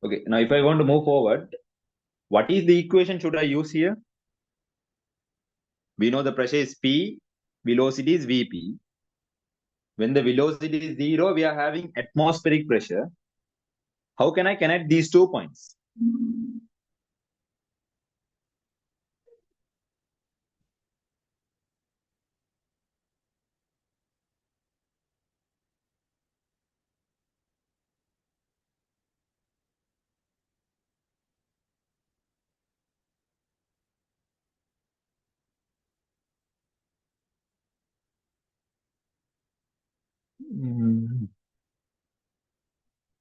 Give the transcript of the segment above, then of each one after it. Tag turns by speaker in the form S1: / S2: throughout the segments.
S1: Okay, now if I want to move forward, what is the equation should I use here? We know the pressure is P, velocity is Vp. When the velocity is 0, we are having atmospheric pressure. How can I connect these 2 points?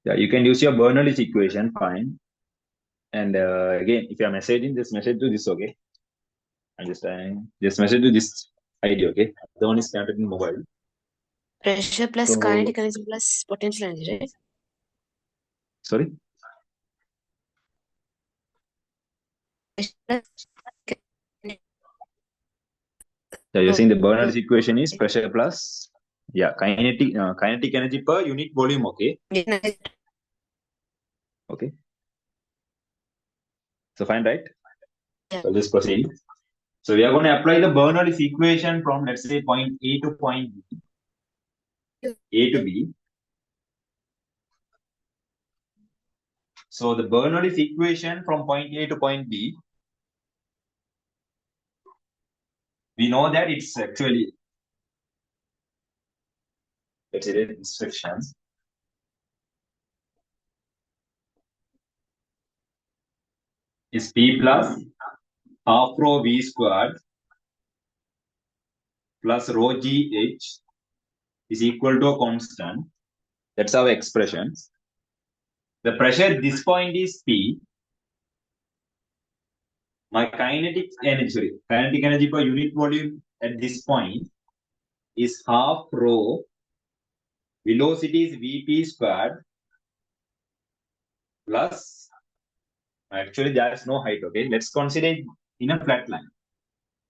S1: Yeah, you can use your Bernoulli's equation, fine. And again, if you are messaging, just message to this, okay? I'm just message to this ID, okay? The one is connected in mobile.
S2: Pressure plus
S1: So,
S2: kinetic energy plus potential energy, right?
S1: sorry?
S2: Pressure
S1: Yeah, you're saying the Bernoulli's equation is pressure plus, yeah, kinetic energy per unit volume, okay?
S2: plus
S1: Okay. So fine, right?
S2: yeah.
S1: So let's proceed. So we are going to apply the Bernoulli's equation from, let's say, point A to point B. A to B. So the Bernoulli's equation from point A to point B, we know that it's actually, let's say, the instructions. Is P plus half rho V squared plus rho GH is equal to a constant. That's our expression. The pressure at this point is P. My kinetic energy per unit volume at this point is half rho. Velocity is Vp squared plus, actually there is no height, okay? Let's consider it in a flat line.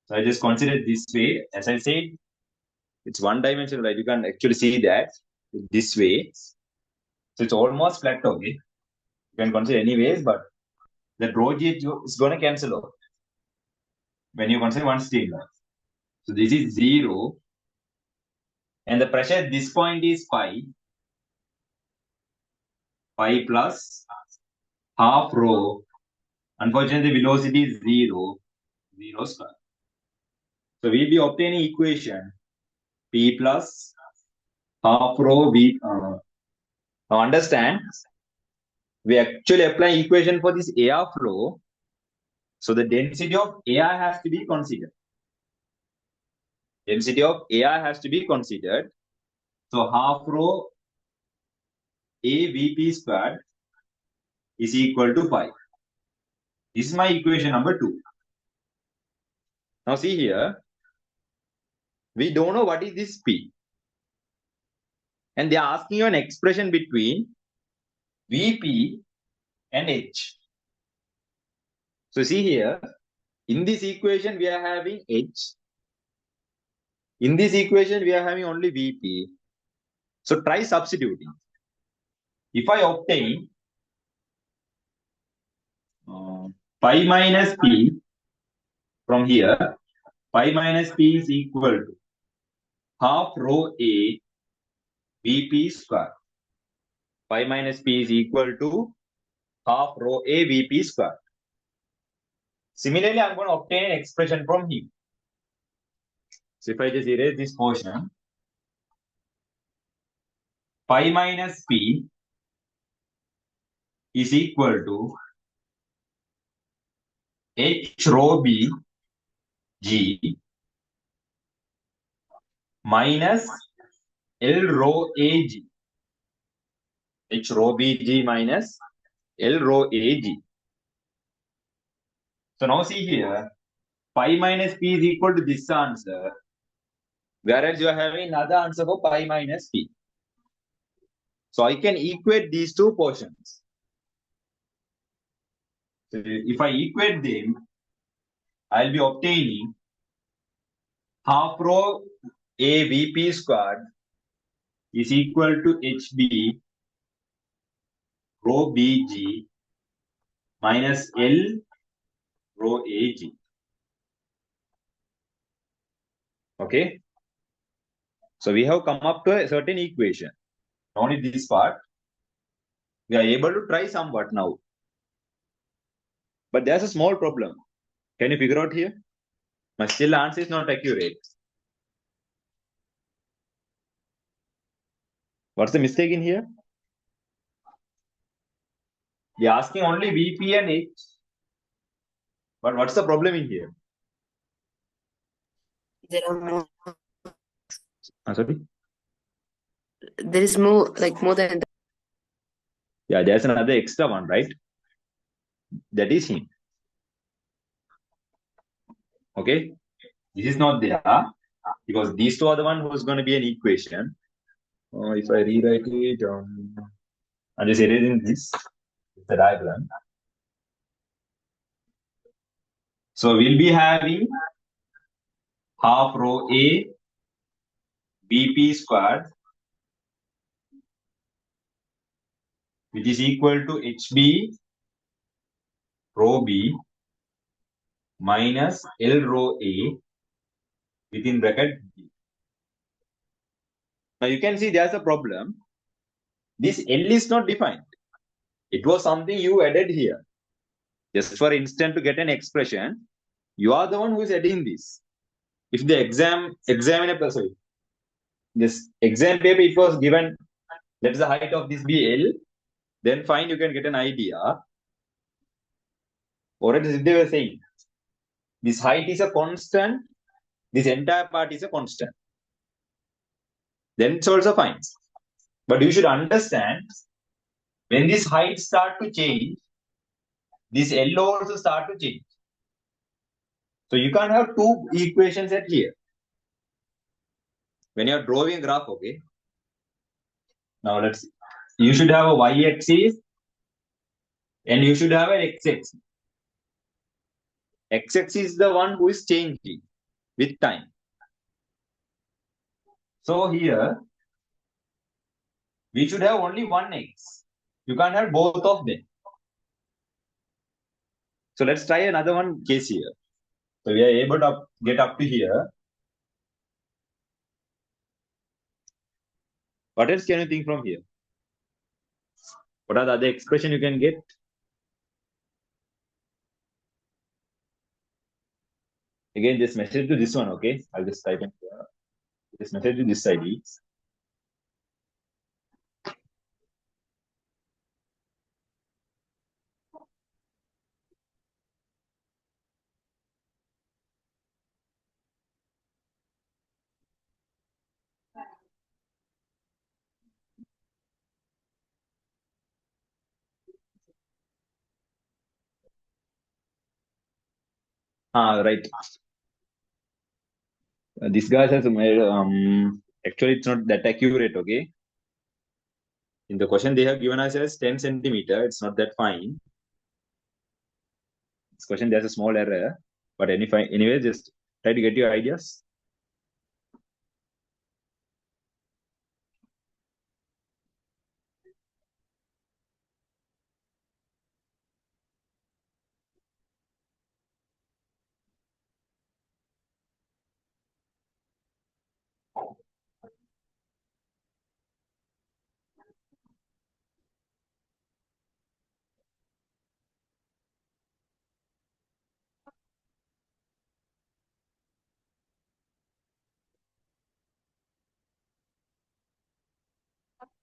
S1: So I just consider it this way. As I said, it's one dimensional, right? You can actually see that this way. So it's almost flat, okay? You can consider anyways, but the rho g is going to cancel out when you consider one steel. So this is 0. And the pressure at this point is pi plus half rho. Unfortunately, the velocity is 0 square. So we'll be obtaining equation P plus half rho V. Now understand, we actually apply equation for this air flow. So the density of air has to be considered. Density of air has to be considered. So half rho A Vp squared is equal to pi. This is my equation number 2. Now see here, we don't know what is this P. And they are asking you an expression between Vp and H. So see here, in this equation we are having H. In this equation we are having only Vp. So try substituting. If I obtain pi minus P from here, pi minus P is equal to half rho A Vp square. Pi minus P is equal to half rho A Vp square. Similarly, I'm going to obtain an expression from here. So if I just erase this portion, pi minus P is equal to H rho B G minus L rho AG. H rho BG minus L rho AG. So now see here, pi minus P is equal to this answer, whereas you are having another answer for pi minus P. So I can equate these two portions. So if I equate them, I'll be obtaining half rho A Vp squared is equal to HB rho BG minus L rho AG. Okay. So we have come up to a certain equation. Only this part. We are able to try somewhat now. But there's a small problem. Can you figure out here? My still answer is not accurate. What's the mistake in here? They're asking only VP and H. But what's the problem in here?
S2: There are more.
S1: Sorry?
S2: There is more, like more than.
S1: Yeah, there's another extra one, right? That is him. Okay? This is not there because these two are the one who's going to be an equation. If I rewrite it, I'm just erasing this. It's the diagram. So we'll be having half rho A BP squared, which is equal to HB rho B minus L rho A within bracket B. Now you can see there's a problem. This L is not defined. It was something you added here. Just for instance, to get an expression, you are the one who is adding this. If the examiner, sorry, this exam paper, it was given, let the height of this be L, then fine, you can get an idea. Or as they were saying, this height is a constant, this entire part is a constant. Then it's also fine. But you should understand, when this height start to change, this L also start to change. So you can't have two equations at here. When you're drawing a graph, okay? Now let's see. You should have a y-axis and you should have an x-axis. X-axis is the one who is changing with time. So here, we should have only one x. You can't have both of them. So let's try another one case here. So we are able to get up to here. What else can you think from here? What are the other expression you can get? Again, just message to this one, okay? I'll just type in here. Just message to this ID. Right. This guy has made, actually it's not that accurate, okay? In the question they have given us as 10 centimeter, it's not that fine. This question there's a small error, but anyway, just try to get your ideas.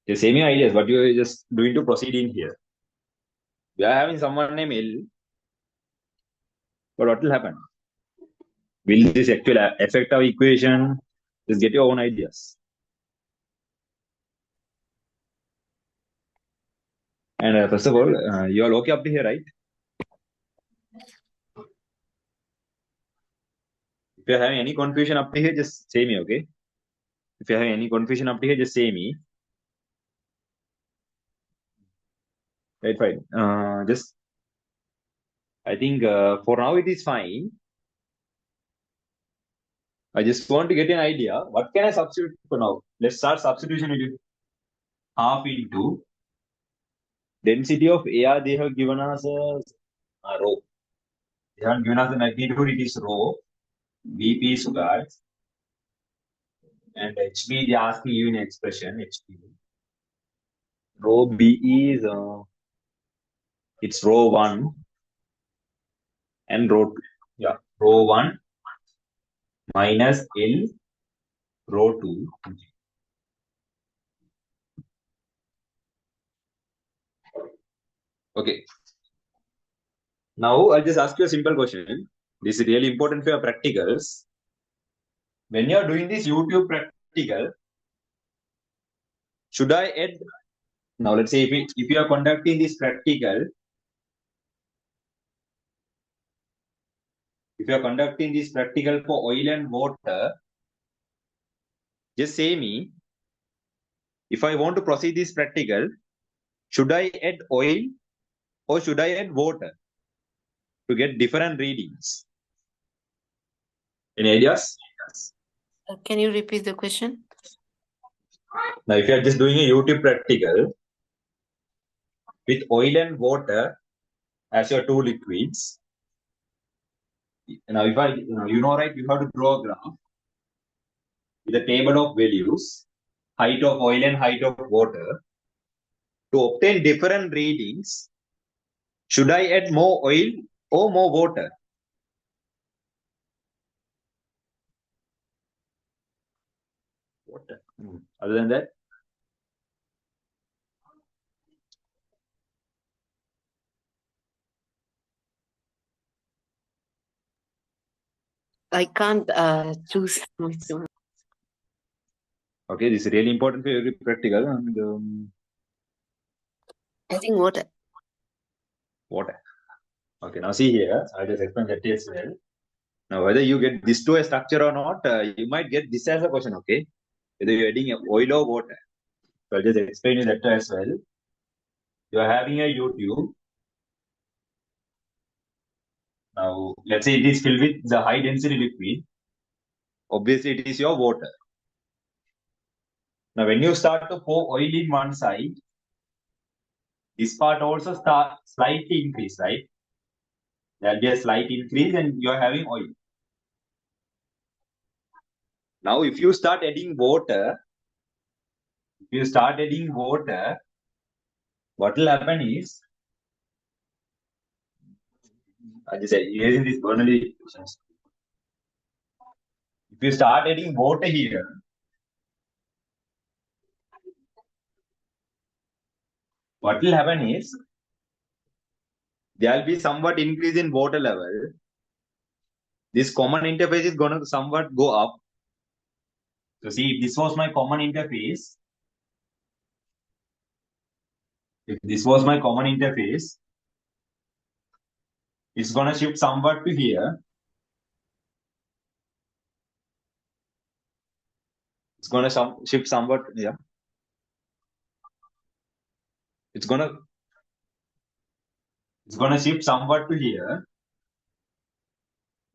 S1: Just say me ideas, what you are just doing to proceed in here. We are having someone named L, but what will happen? Will this actually affect our equation? Just get your own ideas. And first of all, you are okay up to here, right? If you're having any confusion up to here, just say me, okay? If you're having any confusion up to here, just say me. Right, fine. Just, I think for now it is fine. I just want to get an idea. What can I substitute for now? Let's start substitution with half into density of air. They have given us a rho. They have given us the magnitude. It is rho. Vp squared. And HB, they ask me you in expression. HB. Rho B is, it's rho 1 and rho 2. Yeah. Rho 1 minus L rho 2. Okay. Now I'll just ask you a simple question. This is really important for your practicals. When you're doing this YouTube practical, should I add? Now let's say if you are conducting this practical, for oil and water, just say me, if I want to proceed this practical, should I add oil or should I add water to get different readings? Any ideas?
S2: Can you repeat the question?
S1: Now, if you are just doing a YouTube practical with oil and water as your two liquids, now if I, right, you have to draw a graph with a table of values, height of oil and height of water. To obtain different readings, should I add more oil or more water? Water. Other than that,
S2: I can't choose which one.
S1: okay, this is really important for every practical. And
S2: I think water.
S1: water. Okay, now see here, I'll just explain that as well. Now, whether you get this to a structure or not, you might get this as a question, okay? Whether you're adding oil or water. So I'll just explain you that as well. You are having a YouTube. Now, let's say it is filled with the high density liquid. Obviously, it is your water. Now, when you start to pour oil in one side, this part also start slightly increase, right? There'll be a slight increase and you're having oil. Now, if you start adding water, what will happen is, I just said, using this Bernoulli equations. If you start adding water here, what will happen is, there will be somewhat increase in water level. This common interface is going to somewhat go up. So see, if this was my common interface, it's going to shift somewhat to here. It's going to shift somewhat, yeah. It's going to shift somewhat to here.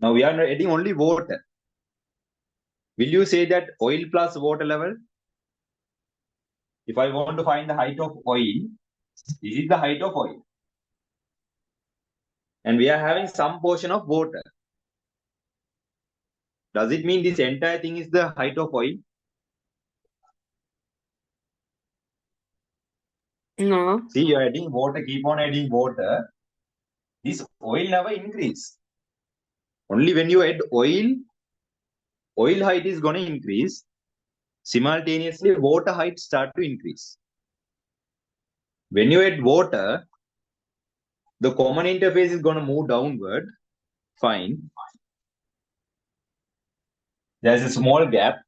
S1: Now we are adding only water. Will you say that oil plus water level? If I want to find the height of oil, this is the height of oil. And we are having some portion of water. Does it mean this entire thing is the height of oil?
S2: No.
S1: See, you're adding water, keep on adding water. This oil never increase. Only when you add oil height is going to increase. Simultaneously, water height start to increase. When you add water, the common interface is going to move downward. Fine. There's a small gap.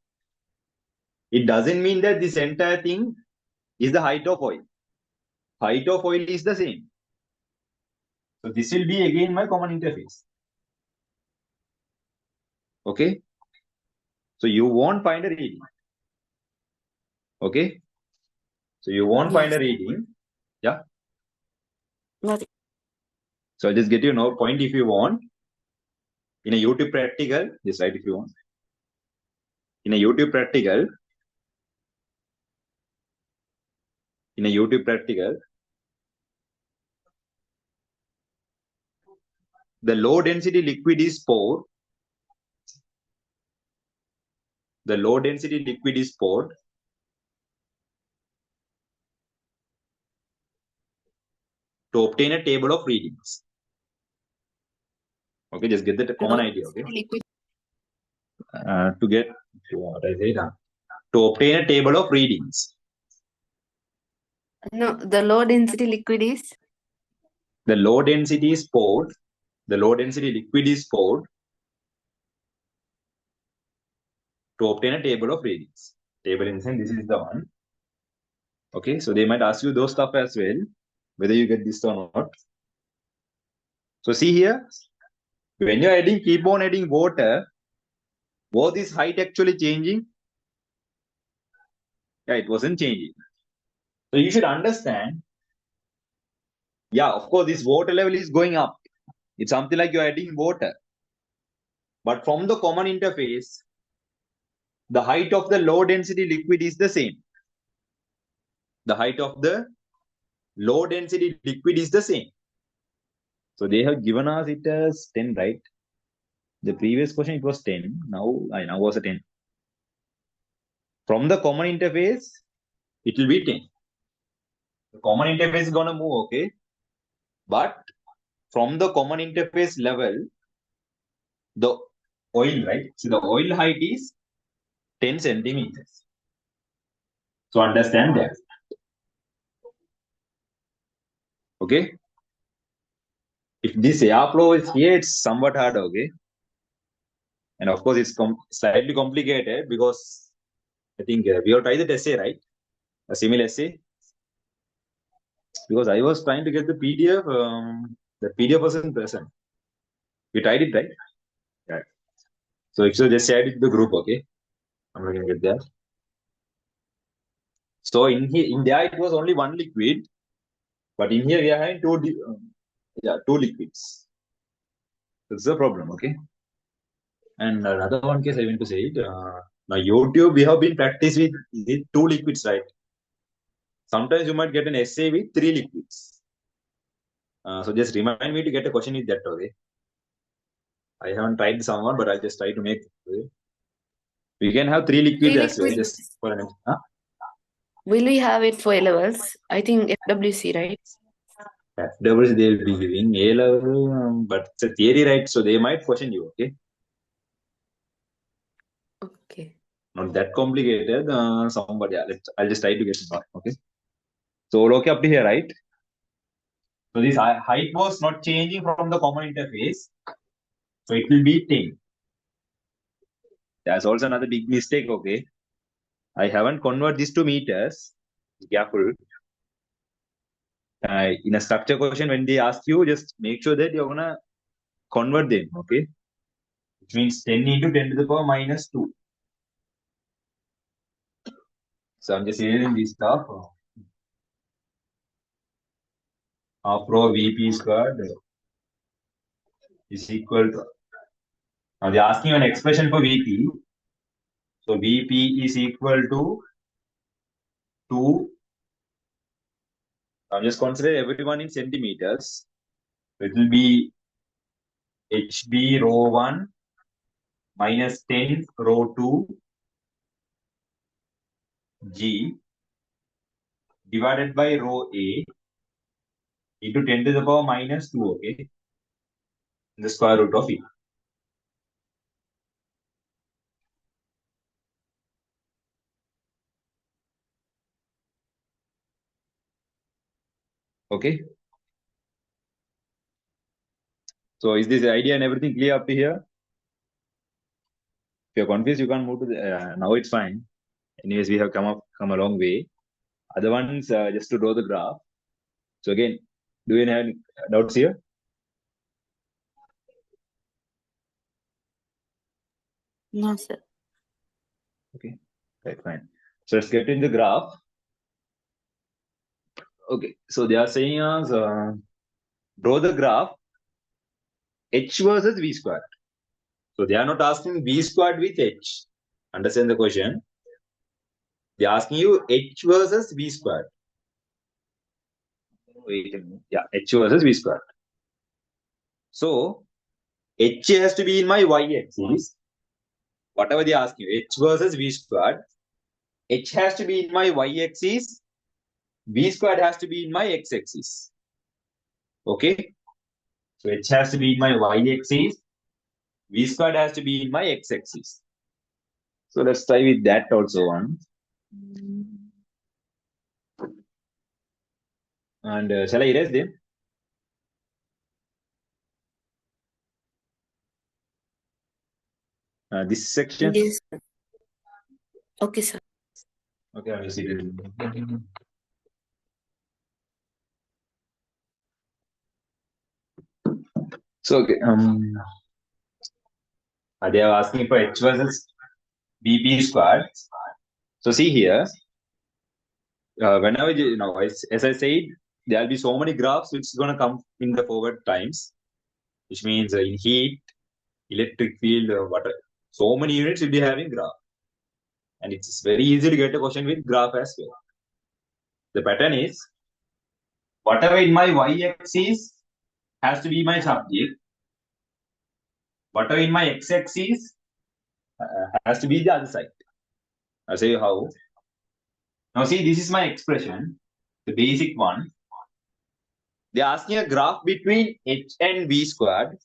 S1: It doesn't mean that this entire thing is the height of oil. Height of oil is the same. So this will be again my common interface. Okay. So you won't find a reading. Okay. So you won't find a reading. Yeah.
S2: Nothing.
S1: So I'll just get you now point if you want. In a YouTube practical, just write if you want. in a YouTube practical, the low density liquid is poured. The low density liquid is poured to obtain a table of readings. Okay, just get the common idea. Okay,
S2: Liquid.
S1: to get what I say now, to obtain a table of readings.
S2: No, the low density liquid is
S1: The low density is poured. The low density liquid is poured to obtain a table of readings. Table in the sense, this is the one. Okay, so they might ask you those stuff as well, whether you get this or not. So see here, when you're adding, keep on adding water, was this height actually changing? Yeah, it wasn't changing. So you should understand, yeah, of course, this water level is going up. It's something like you're adding water. But from the common interface, the height of the low density liquid is the same. The height of the low density liquid is the same. So they have given us it as 10, right? The previous question it was 10. Now was a 10. From the common interface, it will be 10. The common interface is gonna move, okay? But from the common interface level, the oil, right? So the oil height is 10 centimeters. So understand that. Okay? If this airflow is here, it's somewhat hard, okay? And of course, it's slightly complicated because I think we have tried the essay, right? A similar essay. Because I was trying to get the PDF. The PDF wasn't present. We tried it, right? Yeah. So if so, just share it to the group, okay? I'm not gonna get that. So in here, in there, it was only one liquid, but in here we are having two liquids. That's the problem, okay? And another one case I want to say it. Now YouTube, we have been practiced with two liquids, right? Sometimes you might get an essay with three liquids. So just remind me to get a question with that, okay? I haven't tried someone, but I'll just try to make it. Okay? We can have three liquids as well, just for an huh?
S2: Will we have it for A levels? I think FWC, right?
S1: FWs they will be giving A level, but it's a theory, right? So they might question you, okay?
S2: Okay.
S1: Not that complicated. Somebody, yeah, I'll just try to get it back, okay? So all okay up to here, right? So this height was not changing from the common interface. So it will be 10. That's also another big mistake, okay? I haven't converted this to meters. Be careful. In a structure question, when they ask you, just make sure that you're gonna convert them, okay? Which means 10 into 10 to the power minus 2. So I'm just erasing this stuff. Half rho Vp squared is equal to. Now they're asking an expression for Vp. So Vp is equal to 2. I'm just consider everyone in centimeters. So it will be HB rho 1 minus 10 rho 2 G divided by rho A into 10 to the power minus 2, okay? The square root of E. Okay. So is this idea and everything clear up to here? If you're confused, you can move to the, now it's fine. Anyways, we have come a long way. Other ones, just to draw the graph. So again, do you have any doubts here?
S2: No, sir.
S1: Okay, right, fine. So let's get in the graph. Okay, so they are saying us draw the graph H versus V squared. So they are not asking V squared with H. Understand the question? They're asking you h versus v squared. Wait a minute. Yeah, h versus v squared. So h has to be in my y-axis. Whatever they ask you, h versus v squared. H has to be in my y-axis. V squared has to be in my x-axis. Okay. So h has to be in my y-axis. V squared has to be in my x-axis. So let's try with that also one. And shall I erase them? This section.
S2: Yes. Okay, sir.
S1: Okay, I will see it. So okay, they are asking for h versus vp squared. So see here, whenever as I said, there will be so many graphs which is going to come in the forward times, which means in heat, electric field, water, so many units will be having graph, and it's very easy to get a question with graph as well. The pattern is whatever in my y-axis has to be my subject, whatever in my x-axis has to be the other side. I'll show you how. Now see, this is my expression, the basic one. They're asking a graph between h and v squared.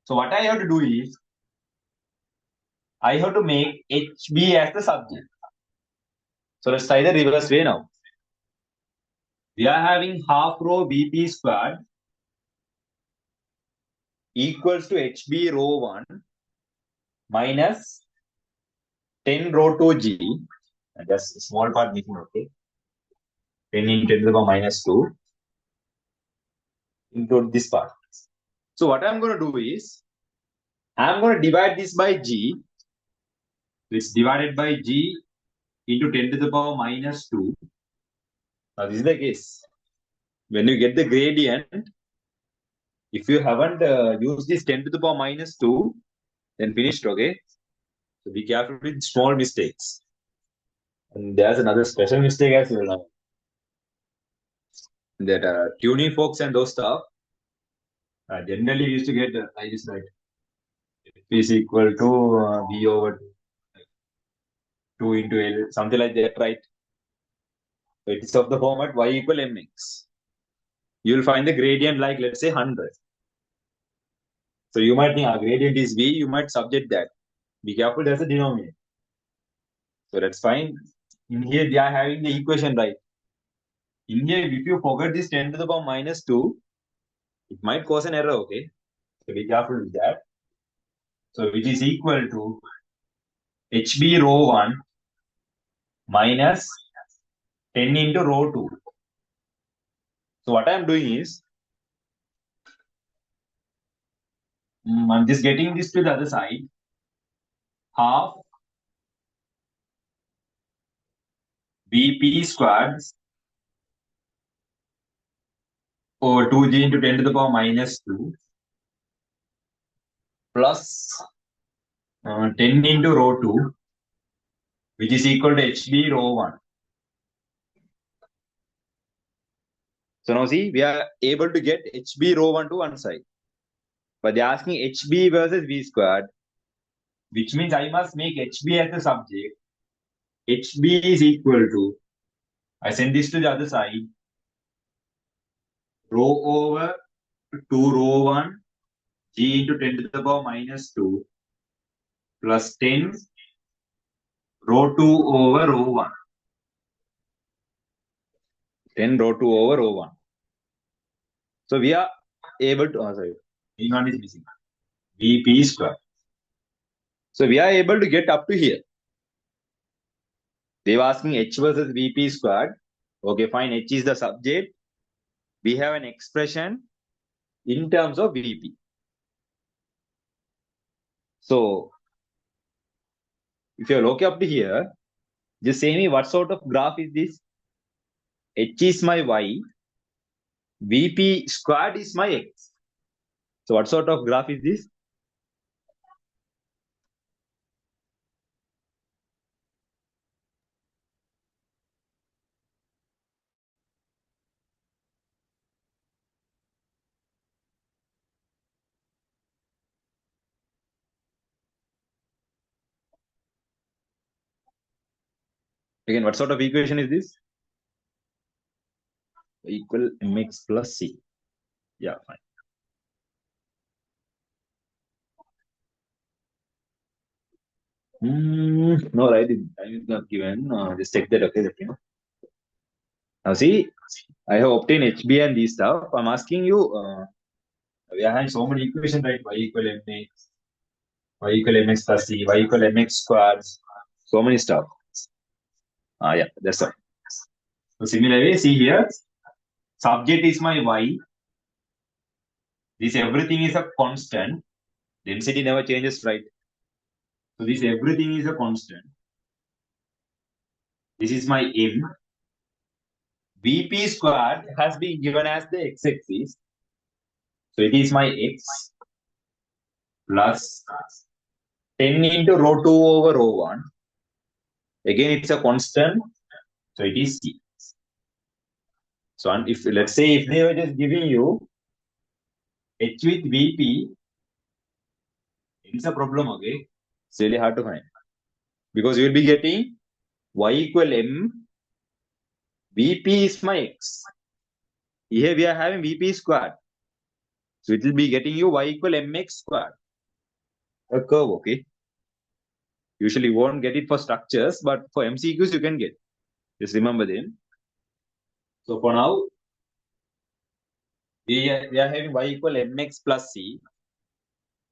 S1: So what I have to do is, I have to make hb as the subject. So let's try the reverse way now. We are having half rho vp squared equals to hb rho 1 minus 10 rho 2 g. And just a small part missing, okay? 10 into 10 to the power minus 2 into this part. So what I'm going to do is, I'm going to divide this by g. It's divided by g into 10 to the power minus 2. Now this is the case. When you get the gradient, if you haven't used this 10 to the power minus 2, then finished, okay? So be careful with small mistakes. And there's another special mistake as well now. That tuning forks and those stuff, generally we used to get I just write is equal to v over 2 into L, something like that, right? So it is of the format y equal mx. You will find the gradient like, let's say, 100. So you might think our gradient is v, you might subject that. Be careful, there's a denominator. So that's fine. In here, they are having the equation right. In here, if you forget this 10 to the power minus 2, it might cause an error, okay? So be careful with that. So which is equal to hb rho 1 minus 10 into rho 2. So what I am doing is, I'm just getting this to the other side. Half vp squared over 2g into 10 to the power minus 2 plus 10 into rho 2, which is equal to hb rho 1. So now see, we are able to get hb rho 1 to one side. But they're asking hb versus v squared, which means I must make hb as the subject. hb is equal to, I send this to the other side, rho over 2 rho 1 g into 10 to the power minus 2 plus 10 rho 2 over rho 1. 10 rho 2 over rho 1. So we are able to, sorry, V1 is missing. Vp square. So we are able to get up to here. They were asking h versus Vp squared. Okay, fine. H is the subject. We have an expression in terms of Vp. So if you look up to here, just say me what sort of graph is this? H is my y. Vp squared is my x. So what sort of graph is this? Again, what sort of equation is this? Equal mx plus c. Yeah, fine. No, right? Time is not given. Just check that. Okay, let me know. Now see, I have obtained HB and these stuff. I'm asking you. We are having so many equations, right? Y equal mx, y equal mx plus c, y equal mx squared. So many stuff. Yeah, that's all. So similarly, see here, subject is my y. This everything is a constant. Density never changes, right? So this everything is a constant. This is my m. Vp squared has been given as the x-axis. So it is my x plus 10 into rho 2 over rho 1. Again, it's a constant. So it is c. So if let's say if they were just giving you h with vp, it's a problem, okay? It's really hard to find. Because you will be getting y equal m, vp is my x. Here we are having vp squared. So it will be getting you y equal mx squared. A curve, okay? Usually you won't get it for structures, but for MCQs you can get. Just remember them. So for now, we are having y equal mx plus c.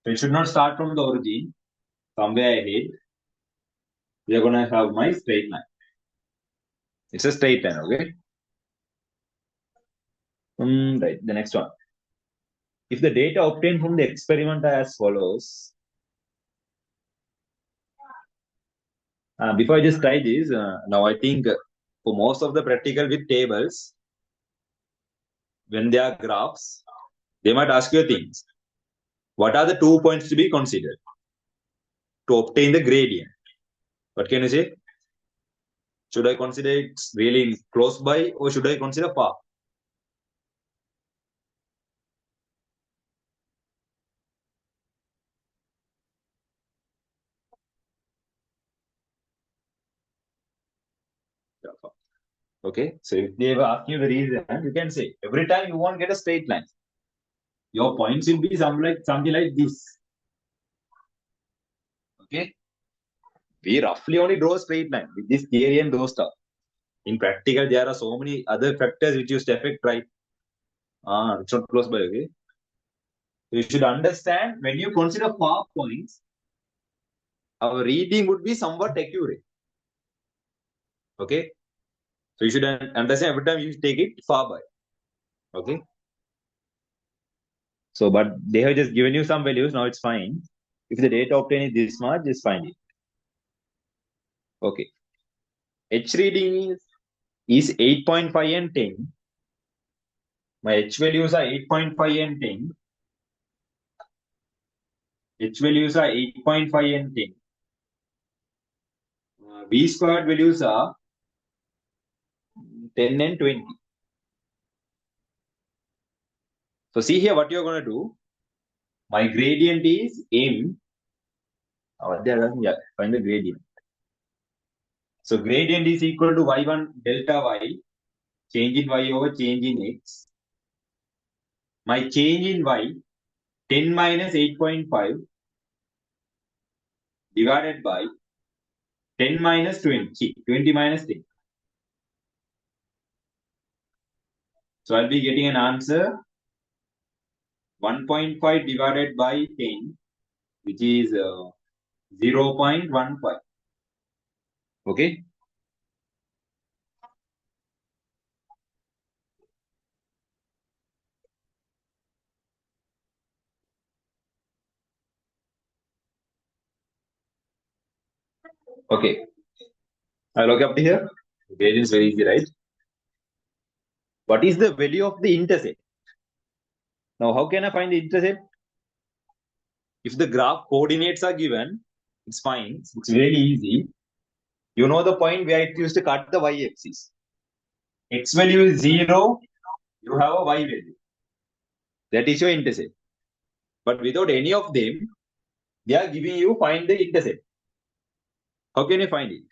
S1: So it should not start from the origin. Somewhere ahead, we are going to have my straight line. It's a straight line, okay? Right, the next one. If the data obtained from the experiment are as follows. Before I just try this, now I think for most of the practical with tables, when they are graphs, they might ask you things. What are the 2 points to be considered to obtain the gradient? What can you say? Should I consider it really close by or should I consider far? Okay, so if they ask you the reason, you can say every time you won't get a straight line. Your points will be something like this. Okay, we roughly only draw a straight line with this theory and those stuff. In practical, there are so many other factors which used to affect, right? It's not close by, okay? So you should understand when you consider far points, our reading would be somewhat accurate. Okay, so you should understand every time you take it far by. Okay. So, but they have just given you some values. Now it's fine. If the data obtained is this much, just find it. Okay. H reading is 8.5 and 10. My H values are 8.5 and 10. H values are 8.5 and 10. V squared values are 10 and 20. So see here what you're going to do. My gradient is M. Yeah, find the gradient. So gradient is equal to y1 delta y, change in y over change in x. My change in y, 10 minus 8.5 divided by 10 minus 20, 20 minus 10. So I'll be getting an answer 1.5 divided by 10, which is 0.15. Okay. Okay. I'll look up to here. Gradient is very easy, right? What is the value of the intercept? Now, how can I find the intercept? If the graph coordinates are given, it's fine. It's very easy. You know the point where it used to cut the y-axis. X value is 0. You have a y value. That is your intercept. But without any of them, they are giving you find the intercept. How can you find it?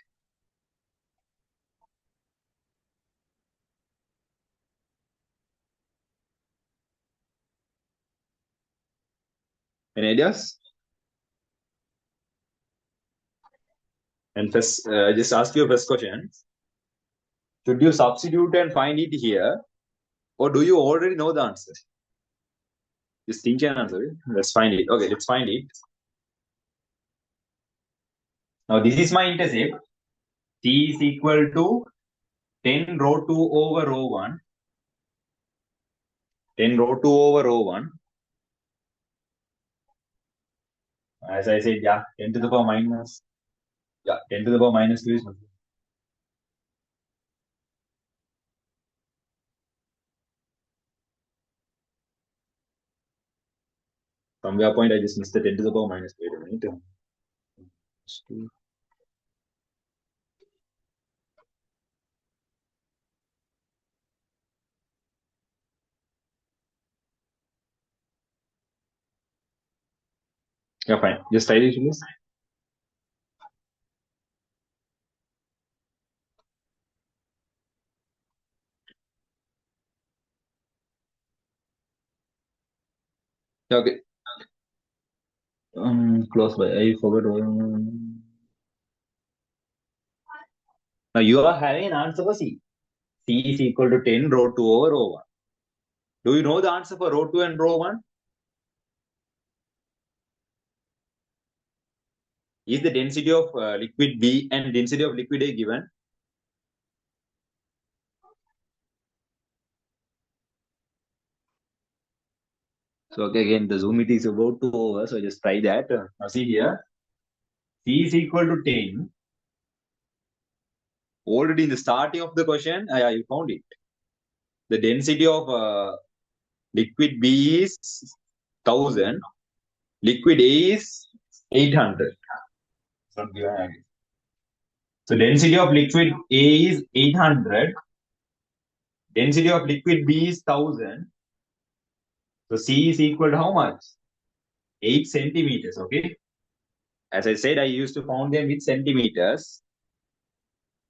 S1: Any ideas? And first, just ask your first question. Should you substitute and find it here, or do you already know the answer? Just think and answer it. Let's find it. Okay, let's find it. Now this is my intercept. T is equal to 10 rho 2 over rho 1. 10 rho 2 over rho 1. As I said, yeah, 10 to the power minus. Yeah, 10 to the power minus 2 is somewhere point I just missed the 10 to the power minus. Wait a minute. Yeah, fine. Just try this, please. Yeah, okay. Close by. I forgot. Now you are having an answer for C. C is equal to 10 rho 2 over rho 1. Do you know the answer for rho 2 and rho 1? Is the density of liquid B and density of liquid A given? So okay, again the zoom meeting is about to over, so just try that. Now see here, C is equal to 10. Already in the starting of the question, I found it. The density of liquid B is 1000, liquid A is 800. So density of liquid A is 800, density of liquid B is 1000. So C is equal to how much? 8 centimeters, okay? As I said, I used to count them with centimeters.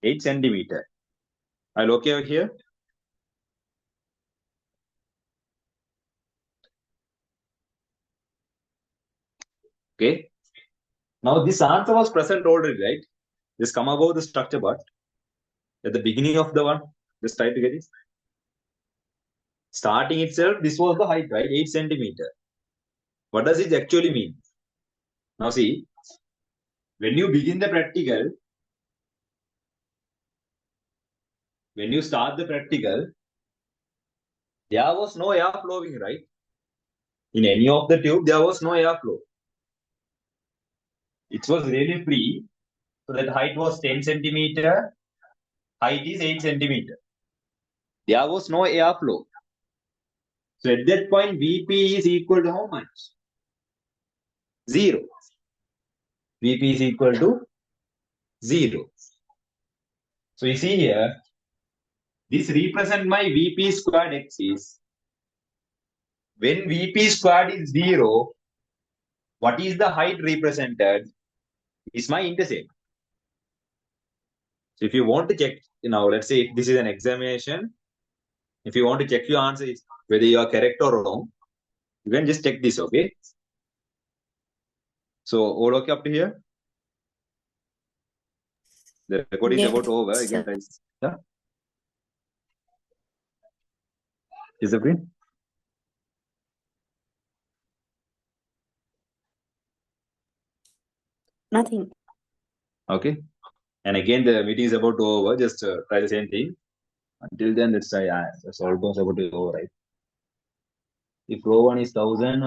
S1: 8 centimeter. I'll okay over here. Okay. Now this answer was present already, right? Just come above the structure part. At the beginning of the one, just try to get it. Starting itself, this was the height, right? 8 centimeter. What does it actually mean? Now see, when you begin the practical, when you start the practical, there was no air flowing, right? In any of the tube, there was no air flow. It was really free. So that height was 10 centimeter, height is 8 centimeter. There was no air flow. So at that point, Vp is equal to how much? 0. Vp is equal to 0. So you see here, this represent my Vp squared axis. When Vp squared is 0, what is the height represented? Is my intercept. So if you want to check, let's say if this is an examination, if you want to check your answer is whether you are correct or wrong, you can just check this, okay? So all okay up to here? The recording is about over.
S2: Yes,
S1: Again,
S2: sir.
S1: yeah. Is it free?
S2: Nothing.
S1: Okay. And again, the meeting is about to over. Just try the same thing. Until then, let's try. It's almost about to over, right? If rho 1 is 1000,